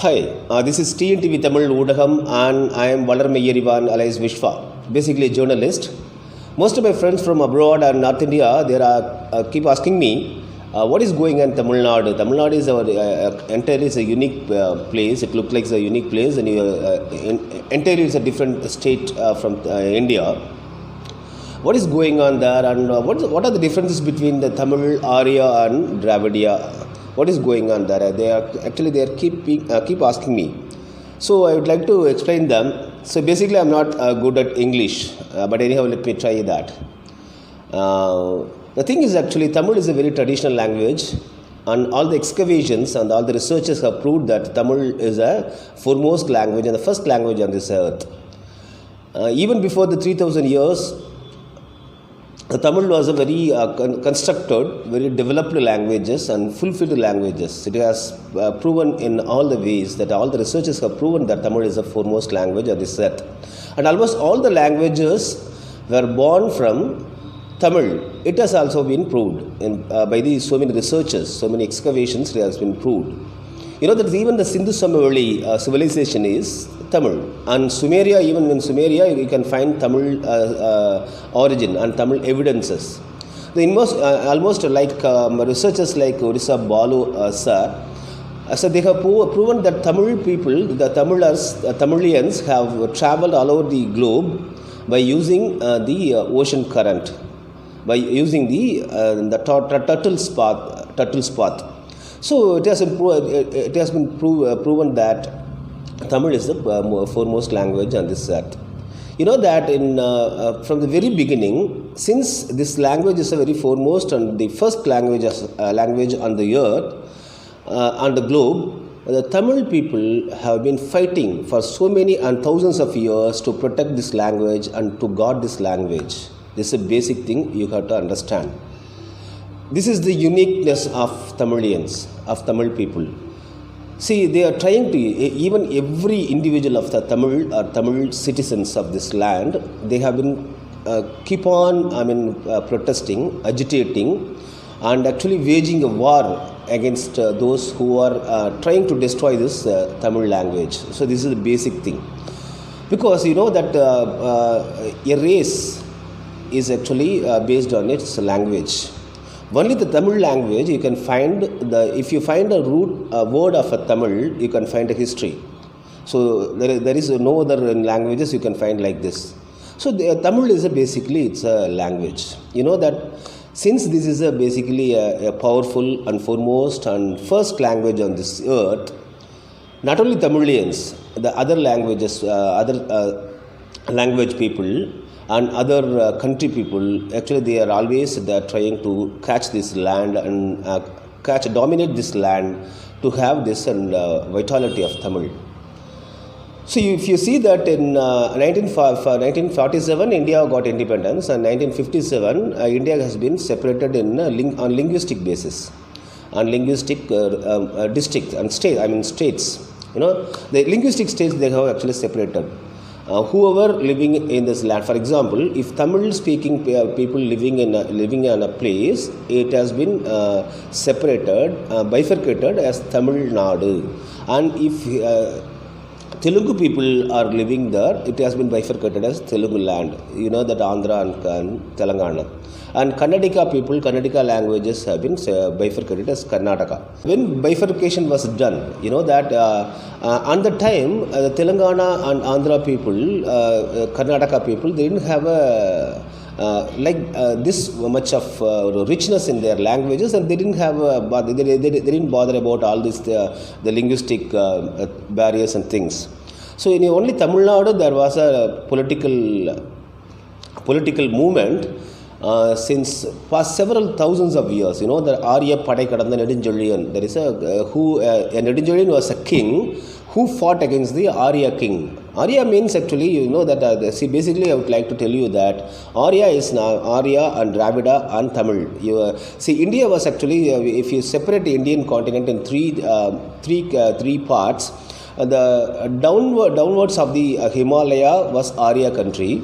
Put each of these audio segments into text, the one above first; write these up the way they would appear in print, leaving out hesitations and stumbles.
Hi, this is TNTV Tamil Udagam and I am Valar Meyyarivan alias Vishwa, basically a journalist. Most of my friends from abroad and North India, they are keep asking me, what is going on in Tamil Nadu? Tamil Nadu is entirely is a unique place. It looks like a unique place and entirely is a different state from India. What is going on there and what are the differences between the Tamil, Arya and Dravidia? What is going on there? They are keep asking me. So I would like to explain them. So basically, I'm not good at English, but anyhow, let me try that. The thing is actually Tamil is a very traditional language, and all the excavations and all the researchers have proved that Tamil is a foremost language and the first language on this earth. Even before the 3,000 years, the Tamil was a very constructed, very developed languages and fulfilled languages. It has proven in all the ways that all the researchers have proven that Tamil is the foremost language on this earth. And almost all the languages were born from Tamil. It has also been proved by so many researchers, so many excavations. It has been proved. You know that even the Sindhu Samaveli civilization is Tamil, and Sumeria, even in Sumeria, you can find Tamil origin and Tamil evidences. Almost like researchers like Orissa Balu sir, so they have proven that Tamil people, the Tamilians have traveled all over the globe by using the ocean current, by using the turtle's path. So it has been proven that Tamil is the foremost language on this earth. You know that from the very beginning, since this language is a very foremost and the first language on the earth, on the globe, the Tamil people have been fighting for so many and thousands of years to protect this language and to guard this language. This is a basic thing you have to understand. This is the uniqueness of Tamilians, of Tamil people. See, they are trying to, even every individual of the Tamil or Tamil citizens of this land, they have been protesting, agitating, and actually waging a war against those who are trying to destroy this Tamil language. So this is the basic thing. Because you know that a race is actually based on its language. Only the Tamil language you can find if you find a word of a Tamil, you can find a history. So there is no other languages you can find like this. So Tamil is it's a language. You know that since this is basically a powerful and foremost and first language on this earth, not only Tamilians, the other languages, language people and other country people, actually they are always trying to catch this land and dominate this land to have this and vitality of Tamil. So if you see that in 1947 India got independence, and 1957 India has been separated on linguistic basis, on linguistic districts and states. You know, the linguistic states they have actually separated. Whoever living in this land, for example, if Tamil speaking people living in a place, it has been separated, bifurcated as Tamil Nadu, and if Telugu people are living there, it has been bifurcated as Telugu land. You know that Andhra and Telangana. And Kannadica languages have been bifurcated as Karnataka. When bifurcation was done, you know that on the time, Telangana and Andhra people, Karnataka people, they didn't have this much of richness in their languages, and they didn't have they didn't bother about all this the linguistic barriers and things. So in only Tamil Nadu there was a political movement since past several thousands of years. You know, the Arya Padai Kadanda Neduncholiyan, there is a Neduncholiyan was a king who fought against the Arya king. Arya means actually, you know that, basically I would like to tell you that Arya is now Arya and Dravida and Tamil. India was actually, if you separate the Indian continent in three parts, the downwards of the Himalaya was Arya country,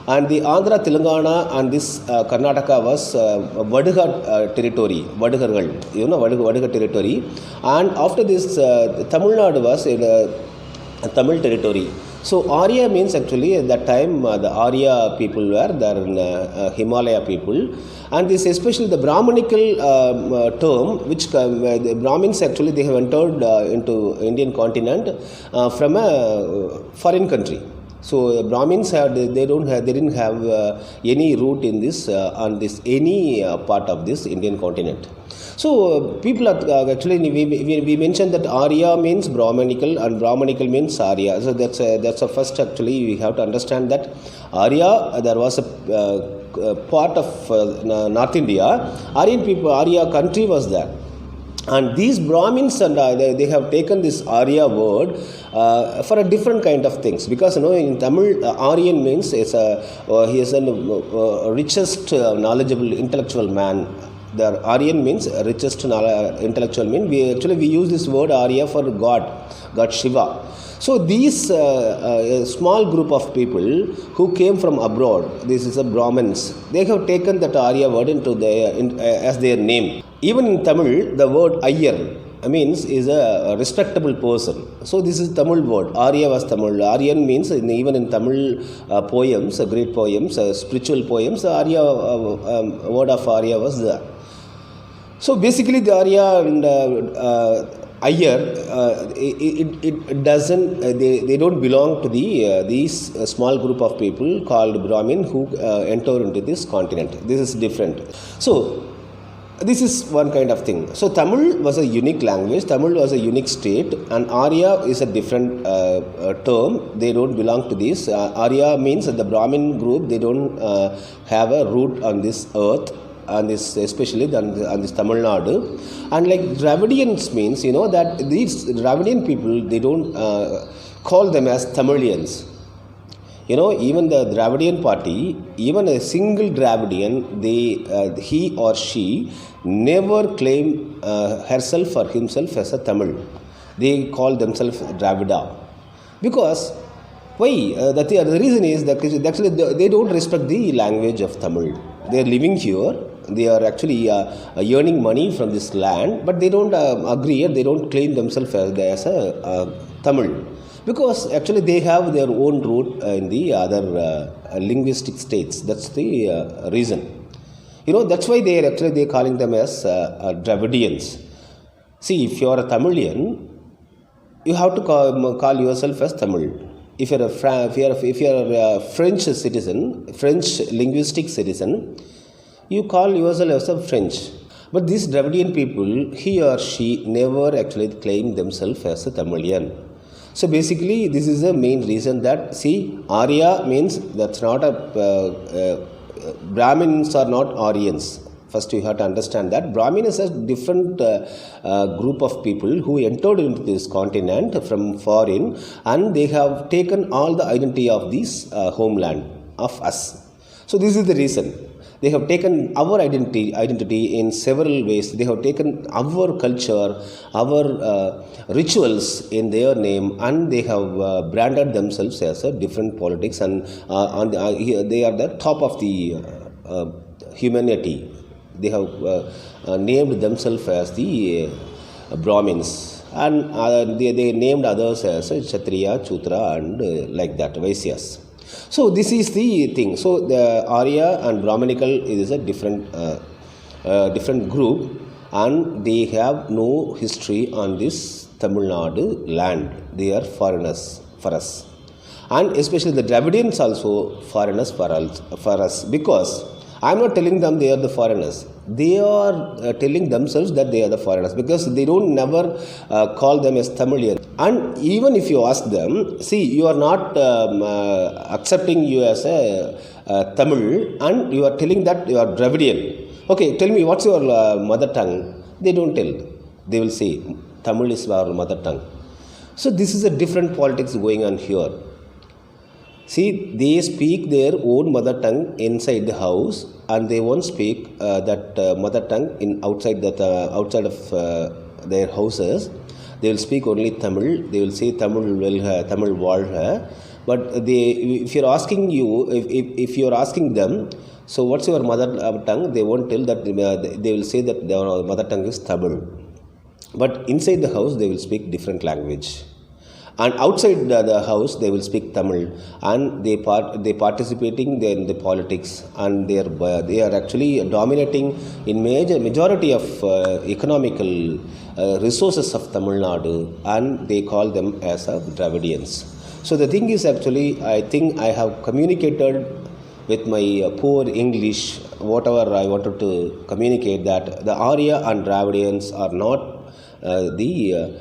And the Andhra, Telangana and this Karnataka was Vaduga territory, Vadugargal, Vaduga territory. And after this, Tamil Nadu was in Tamil territory. So Arya means actually at that time the Arya people were there in Himalaya people, and this especially the Brahmanical term, which the Brahmins actually they have entered into Indian continent from a foreign country. So Brahmins didn't have any root in this on this any part of this Indian continent. So people are actually we mentioned that Arya means Brahmanical and Brahmanical means Arya. So that's a first actually we have to understand that Arya there was a part of North India. Aryan people, Arya country was there. And these Brahmins and they have taken this Arya word for a different kind of things, because in Tamil Aryan means he is a richest knowledgeable intellectual man. The Aryan means richest intellectual man. We use this word Arya for God Shiva. So these small group of people who came from abroad, this is the Brahmins, they have taken that Arya word as their name. Even in Tamil, the word Ayyar means is a respectable person. So this is Tamil word. Arya was Tamil. Aryan means even in Tamil poems, great poems, spiritual poems, Arya word of Arya was there. So basically the Arya and Ayyar, it doesn't. They don't belong to these small group of people called Brahmin who enter into this continent. This is different. So this is one kind of thing. So Tamil was a unique language. Tamil was a unique state, and Arya is a different term. They don't belong to this. Arya means that the Brahmin group. They don't have a root on this earth. And this especially on this Tamil Nadu, and like Dravidians means that these Dravidian people they don't call them as Tamilians. Even the Dravidian party, even a single Dravidian, he or she never claim herself or himself as a Tamil. They call themselves Dravida, because why? The reason is that actually they don't respect the language of Tamil. They are living here. They are actually earning money from this land, but they don't agree or they don't claim themselves as a Tamil, because actually they have their own root in the other linguistic states. That's the reason. That's why they're calling them as Dravidians. See, if you are a Tamilian, you have to call yourself as Tamil. If you're a French citizen, French linguistic citizen, you call yourself as a French. But these Dravidian people, he or she never actually claim themselves as a Tamilian. So basically, this is the main reason that, see, Arya means that's not Brahmins are not Aryans. First, you have to understand that Brahmin is a different group of people who entered into this continent from foreign, and they have taken all the identity of this homeland of us. So this is the reason. They have taken our identity in several ways. They have taken our culture, our rituals in their name, and they have branded themselves as a different politics, and they are the top of the humanity. They have named themselves as the Brahmins, and they named others as Kshatriya, Chutra, and like that, Vaisyas. So this is the thing. So the Arya and Brahmanical is a different group, and they have no history on this Tamil Nadu land. They are foreigners for us, and especially the Dravidians also foreigners for us, because I am not telling them they are the foreigners. They are telling themselves that they are the foreigners, because they don't never call them as Tamilian. And even if you ask them, see, you are not accepting you as a Tamil, and you are telling that you are Dravidian. Okay, tell me, what's your mother tongue? They don't tell. They will say, Tamil is our mother tongue. So this is a different politics going on here. See, they speak their own mother tongue inside the house, and they won't speak that mother tongue outside of their houses. They will speak only Tamil. They will say Tamil Valha, But if you're asking if you're asking them, so what's your mother tongue, they won't tell that. They will say that their mother tongue is Tamil. But inside the house they will speak different language, and outside the house they will speak Tamil, and they participating in the politics, and they are actually dominating in majority of economical resources of Tamil Nadu, and they call them as Dravidians. So the thing is, actually I think I have communicated with my poor English whatever I wanted to communicate, that the Arya and Dravidians are not the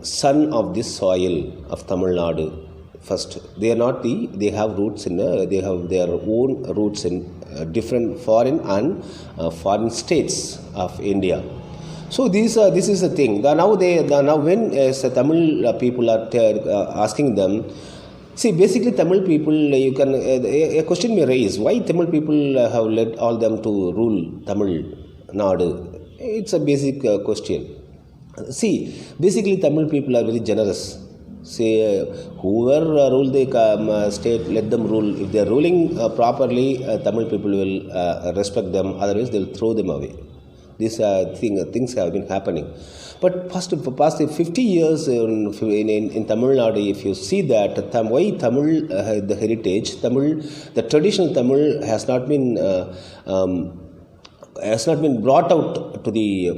son of this soil of Tamil Nadu. First, they are not they have roots in they have their own roots in different foreign and foreign states of India. So this is the thing. Now when Tamil people are asking them, see, basically Tamil people, you can a question may raise, why Tamil people have led all them to rule Tamil Nadu? It's a basic question. See, basically Tamil people are very generous. Say, whoever rule the state, let them rule. If they are ruling properly, Tamil people will respect them. Otherwise, they will throw them away. These things have been happening. But for past 50 years in Tamil Nadu, if you see that, why Tamil, the heritage, Tamil, the traditional Tamil has not been brought out to the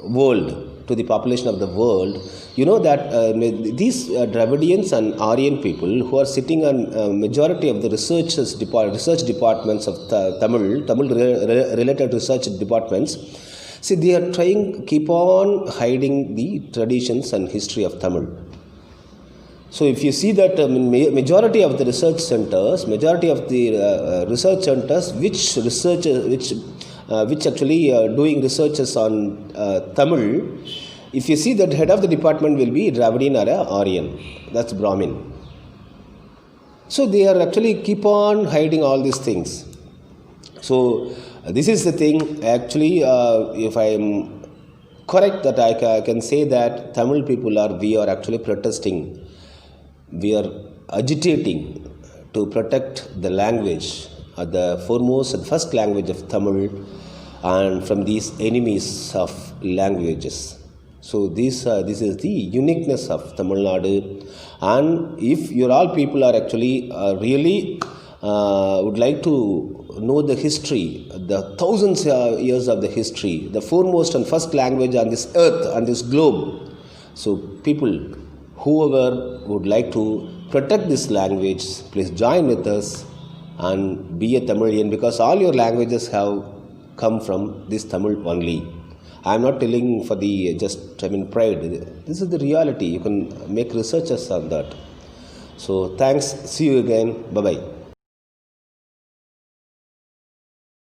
world, to the population of the world. You know that these Dravidians and Aryan people who are sitting on majority of the research departments of Tamil related research departments, see, they are trying keep on hiding the traditions and history of Tamil. So if you see that majority of the research centers, which actually doing researches on Tamil, if you see that head of the department will be Dravidian or Aryan, that's Brahmin. So they are actually keep on hiding all these things. So this is the thing. Actually, if I am correct, that I can say that Tamil people we are actually protesting, we are agitating to protect the language, the foremost and first language of Tamil, and from these enemies of languages. So this is the uniqueness of Tamil Nadu. And if your all people are actually really would like to know the history, the thousands years of the history, the foremost and first language on this earth, on this globe. So people, whoever would like to protect this language, please join with us and be a Tamilian, because all your languages have come from this Tamil only. I am not telling for the pride. This is the reality. You can make researches on that. So thanks. See you again. Bye bye.